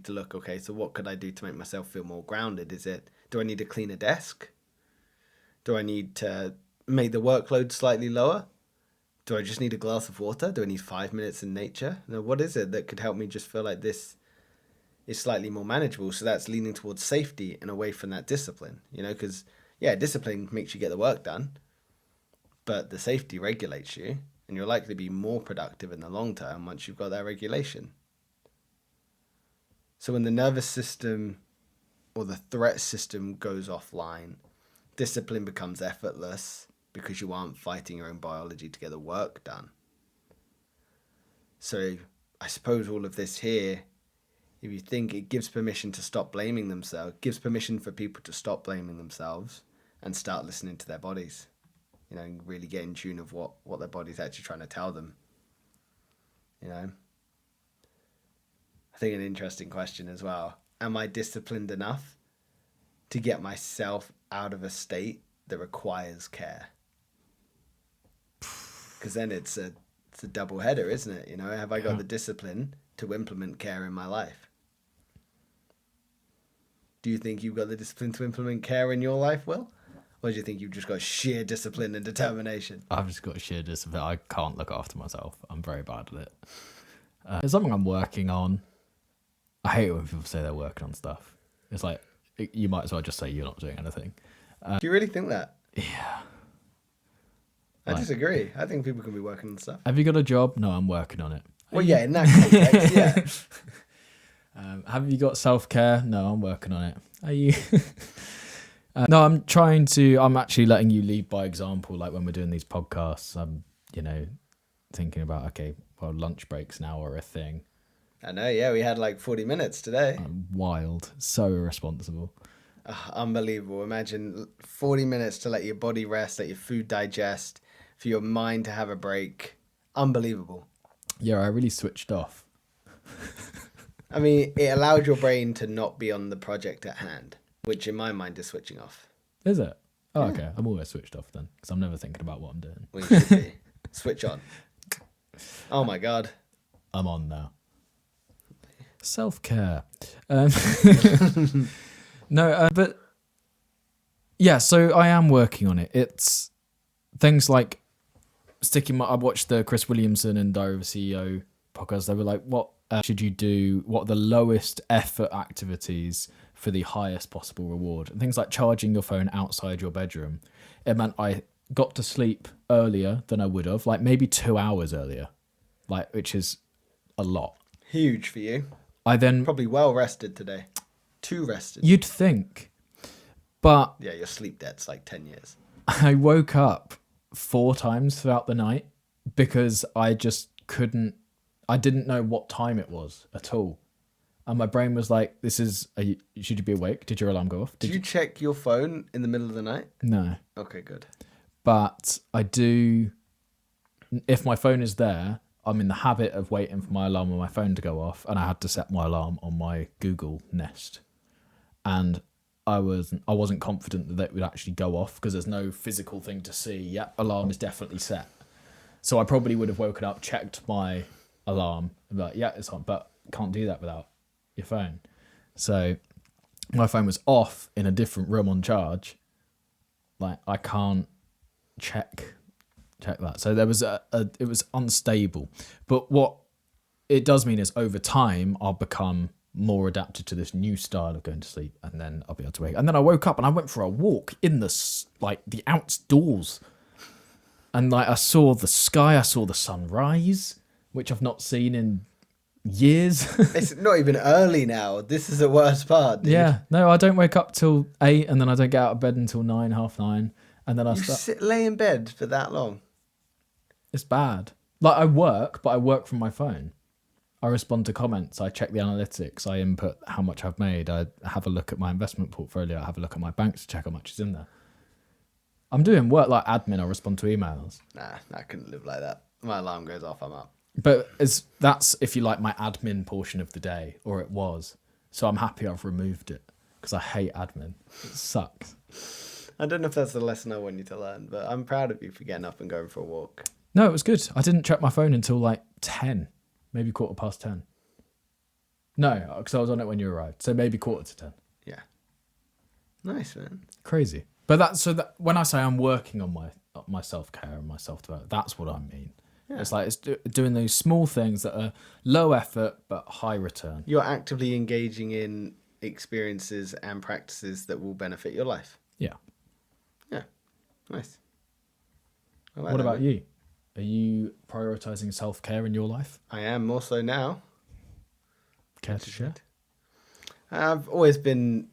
to look, okay, so what could I do to make myself feel more grounded? Do I need to clean a desk? Do I need to make the workload slightly lower? Do I just need a glass of water? Do I need 5 minutes in nature? What is it that could help me just feel like this is slightly more manageable? So that's leaning towards safety and away from that discipline, because, discipline makes you get the work done, but the safety regulates you, and you're likely to be more productive in the long term once you've got that regulation. So when the nervous system or the threat system goes offline, discipline becomes effortless because you aren't fighting your own biology to get the work done. So I suppose all of this here, if you think, it gives permission to stop blaming themselves, gives permission for people to stop blaming themselves and start listening to their bodies, and really get in tune of what their body's actually trying to tell them. I think an interesting question as well. Am I disciplined enough to get myself out of a state that requires care? Because then it's a double header, isn't it? Have I got the discipline to implement care in my life? Do you think you've got the discipline to implement care in your life, Will? Or do you think you've just got sheer discipline and determination? I've just got sheer discipline. I can't look after myself. I'm very bad at it. It's something I'm working on. I hate it when people say they're working on stuff. It's like, you might as well just say you're not doing anything. Do you really think that? Yeah. I disagree. I think people can be working on stuff. Have you got a job? No, I'm working on it. Well, yeah, in that context, yeah. Have you got self-care? No, I'm working on it. Are you? No, I'm actually letting you lead by example. Like when we're doing these podcasts, I'm, thinking about, okay, well, lunch breaks now are a thing. I know, yeah, we had like 40 minutes today. Wild. So irresponsible. Unbelievable. Imagine 40 minutes to let your body rest, let your food digest, for your mind to have a break. Unbelievable. Yeah, I really switched off. I mean, it allowed your brain to not be on the project at hand, which in my mind is switching off. Is it? Oh, yeah. Okay. I'm always switched off then, because I'm never thinking about what I'm doing. Well, you should be. Switch on. Oh my God. I'm on now. Self-care. No, but yeah, so I am working on it. It's things like I watched the Chris Williamson and Diary of a CEO podcast. They were like, what should you do? What are the lowest effort activities for the highest possible reward? And things like charging your phone outside your bedroom. It meant I got to sleep earlier than I would have, like maybe 2 hours earlier, which is a lot. Huge for you. I then probably well rested today. Too rested. You'd think, but yeah, your sleep debt's like 10 years. I woke up 4 times throughout the night because I just couldn't. I didn't know what time it was at all, and my brain was like, should you be awake? Did your alarm go off? Did you check your phone in the middle of the night? No. Okay, good. But I do. If my phone is there, I'm in the habit of waiting for my alarm on my phone to go off, and I had to set my alarm on my Google Nest. And I wasn't confident that it would actually go off because there's no physical thing to see. Yep, alarm is definitely set. So I probably would have woken up, checked my alarm, and be like, yeah, it's on, but can't do that without your phone. So my phone was off in a different room on charge. Like I can't check that. So there was it was unstable. But what it does mean is over time I'll become more adapted to this new style of going to sleep, and then I'll be able to wake. And then I woke up and I went for a walk in the outdoors, and I saw the sky, I saw the sunrise, which I've not seen in years. It's not even early now. This is the worst part, dude. Yeah, no, I don't wake up till 8, and then I don't get out of bed until 9, 9:30, and then I lay in bed for that long. It's bad. Like I work, but I work from my phone. I respond to comments. I check the analytics. I input how much I've made. I have a look at my investment portfolio. I have a look at my bank to check how much is in there. I'm doing work like admin. I respond to emails. Nah, I couldn't live like that. My alarm goes off, I'm up. But that's, if you like, my admin portion of the day, or it was. So I'm happy I've removed it because I hate admin. It sucks. I don't know if that's the lesson I want you to learn, but I'm proud of you for getting up and going for a walk. No, it was good. I didn't check my phone until like 10. Maybe 10:15. No, because I was on it when you arrived. So maybe 9:45. Yeah. Nice, man. Crazy. But that when I say I'm working on my self-care and my self-development, that's what I mean. Yeah. It's like doing those small things that are low effort but high return. You're actively engaging in experiences and practices that will benefit your life. Yeah. Yeah. Nice. I like What that, about man. you? Are you prioritizing self-care in your life? I am more so now. Care to share? I've always been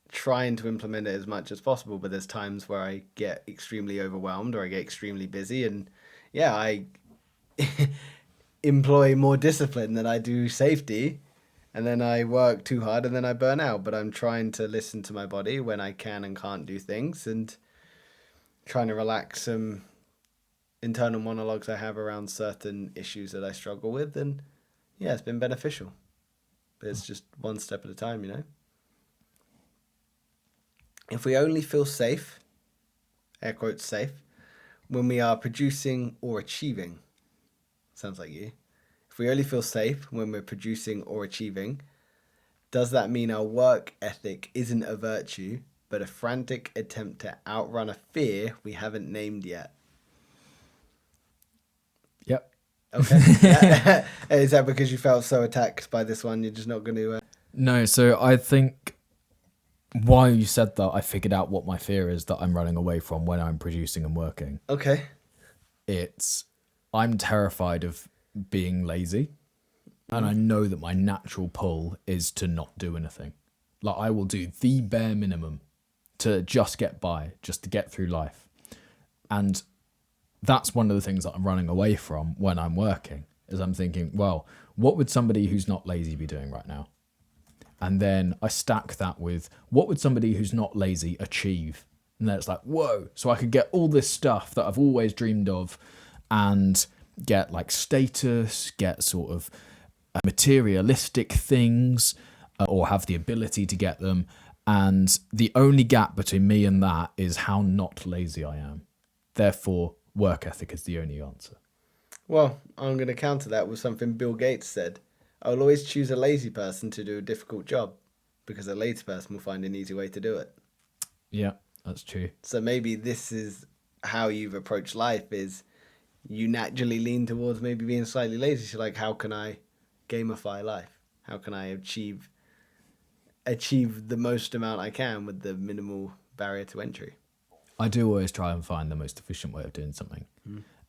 trying to implement it as much as possible, but there's times where I get extremely overwhelmed or I get extremely busy, and yeah, I employ more discipline than I do safety, and then I work too hard and then I burn out. But I'm trying to listen to my body when I can and can't do things, and trying to relax some internal monologues I have around certain issues that I struggle with, and yeah, it's been beneficial. But it's just one step at a time, you know? If we only feel safe, air quotes safe, when we are producing or achieving, sounds like you. If we only feel safe when we're producing or achieving, does that mean our work ethic isn't a virtue, but a frantic attempt to outrun a fear we haven't named yet? Yep. Okay. Is that because you felt so attacked by this one, you're just not going to... No, so I think while you said that, I figured out what my fear is that I'm running away from when I'm producing and working. Okay. I'm terrified of being lazy, and I know that my natural pull is to not do anything. Like, I will do the bare minimum to just get by, just to get through life. And that's one of the things that I'm running away from when I'm working, is I'm thinking, well, what would somebody who's not lazy be doing right now? And then I stack that with, what would somebody who's not lazy achieve? And then it's like, whoa. So I could get all this stuff that I've always dreamed of and get like status, get sort of materialistic things, or have the ability to get them. And the only gap between me and that is how not lazy I am. Therefore, work ethic is the only answer. Well, I'm going to counter that with something Bill Gates said. I will always choose a lazy person to do a difficult job because a lazy person will find an easy way to do it. Yeah, that's true. So maybe this is how you've approached life, is you naturally lean towards maybe being slightly lazy. So like, how can I gamify life? How can I achieve the most amount I can with the minimal barrier to entry? I do always try and find the most efficient way of doing something.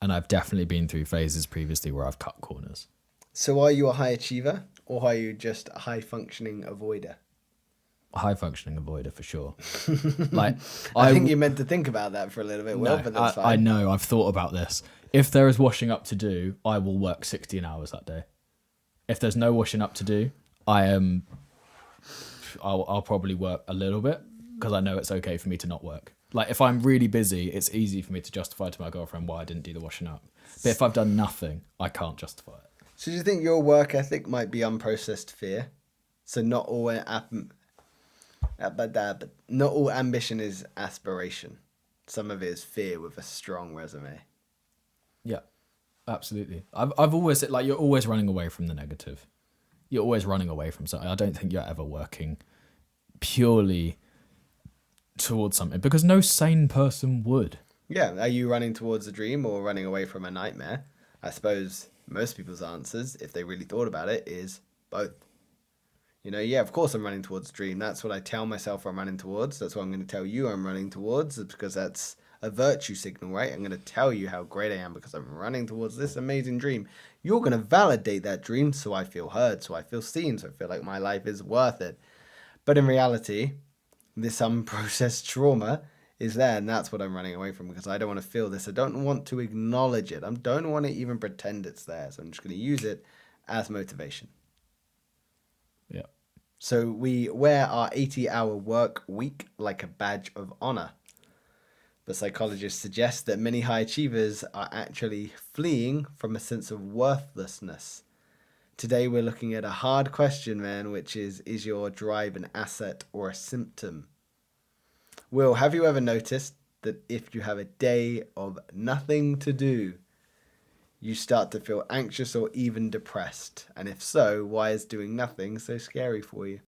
And I've definitely been through phases previously where I've cut corners. So are you a high achiever or are you just a high-functioning avoider? High-functioning avoider for sure. Like, I think you meant to think about that for a little bit, Will, but that's fine. I know, I've thought about this. If there is washing up to do, I will work 16 hours that day. If there's no washing up to do, I'll probably work a little bit because I know it's okay for me to not work. Like, if I'm really busy, it's easy for me to justify to my girlfriend why I didn't do the washing up. But if I've done nothing, I can't justify it. So do you think your work ethic might be unprocessed fear? So not all not all ambition is aspiration. Some of it is fear with a strong resume. Yeah, absolutely. I've always said, like, you're always running away from the negative. You're always running away from something. I don't think you're ever working purely towards something because no sane person would. Yeah, are you running towards a dream or running away from a nightmare? I suppose most people's answers, if they really thought about it, is both. You know, yeah, of course I'm running towards a dream. That's what I tell myself I'm running towards. That's what I'm going to tell you I'm running towards, because that's a virtue signal, right? I'm going to tell you how great I am because I'm running towards this amazing dream. You're going to validate that dream so I feel heard, so I feel seen, so I feel like my life is worth it. But in reality, this unprocessed trauma is there, and that's what I'm running away from because I don't want to feel this. I don't want to acknowledge it. I don't want to even pretend it's there. So I'm just going to use it as motivation. Yeah. So we wear our 80-hour work week like a badge of honor. But psychologists suggest that many high achievers are actually fleeing from a sense of worthlessness. Today we're looking at a hard question, man, which is your drive an asset or a symptom? Will, have you ever noticed that if you have a day of nothing to do, you start to feel anxious or even depressed? And if so, why is doing nothing so scary for you?